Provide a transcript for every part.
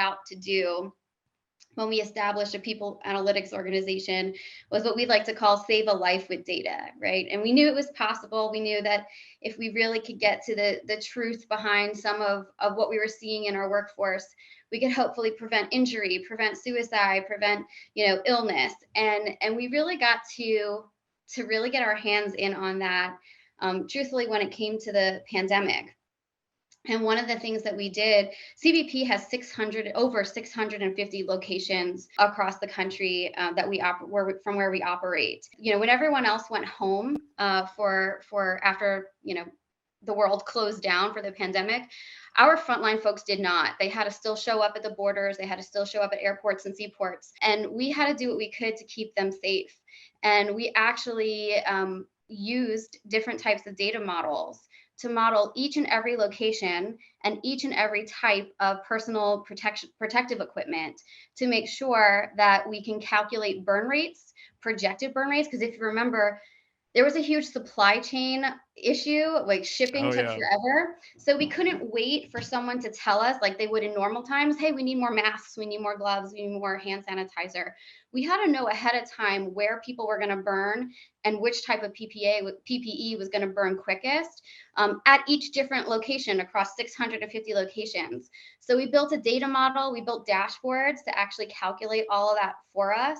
out to do when we established a people analytics organization was what we like to call save a life with data, right? And we knew it was possible. We knew that if we really could get to the truth behind some of what we were seeing in our workforce, we could hopefully prevent injury, prevent suicide, prevent, illness. And we really got to really get our hands in on that, truthfully, when it came to the pandemic. And one of the things that we did, CBP has over 650 locations across the country that from where we operate. When everyone else went home for after the world closed down for the pandemic, our frontline folks did not. They had to still show up at the borders. They had to still show up at airports and seaports, and we had to do what we could to keep them safe. And we actually used different types of data models to model each and every location and each and every type of personal protective equipment to make sure that we can calculate burn rates, projected burn rates. Because if you remember, there was a huge supply chain issue, like shipping took forever. So we couldn't wait for someone to tell us, like they would in normal times, hey, we need more masks, we need more gloves, we need more hand sanitizer. We had to know ahead of time where people were going to burn and which type of PPE was going to burn quickest at each different location across 650 locations. So we built a data model, we built dashboards to actually calculate all of that for us,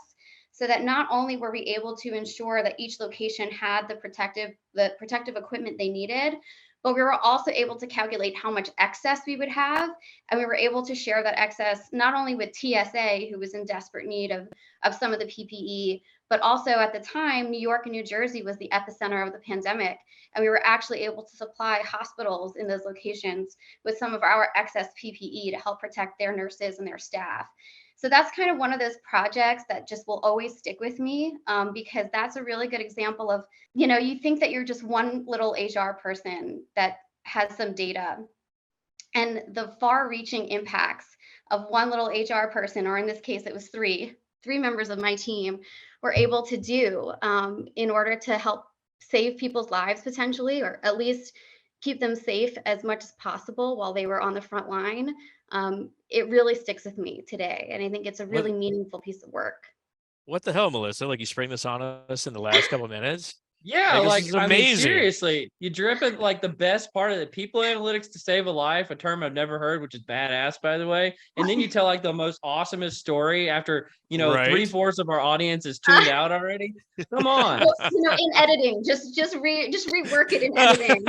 so that not only were we able to ensure that each location had the protective equipment they needed, but we were also able to calculate how much excess we would have. And we were able to share that excess not only with TSA, who was in desperate need of some of the PPE, but also at the time, New York and New Jersey was the epicenter of the pandemic. And we were actually able to supply hospitals in those locations with some of our excess PPE to help protect their nurses and their staff. So that's kind of one of those projects that just will always stick with me, because that's a really good example of, you think that you're just one little HR person that has some data, and the far-reaching impacts of one little HR person, or in this case, it was three members of my team, were able to do in order to help save people's lives potentially, or at least keep them safe as much as possible while they were on the front line. It really sticks with me today. And I think it's a really meaningful piece of work. What the hell, Melissa? Like, you spring this on us in the last couple of minutes? Yeah, this is amazing. I mean, seriously, you dripping like the best part of the people analytics to save a life, a term I've never heard, which is badass, by the way. And then you tell like the most awesomest story after, Right. 3/4 of our audience is tuned out already. Come on. Well, in editing, just rework it in editing.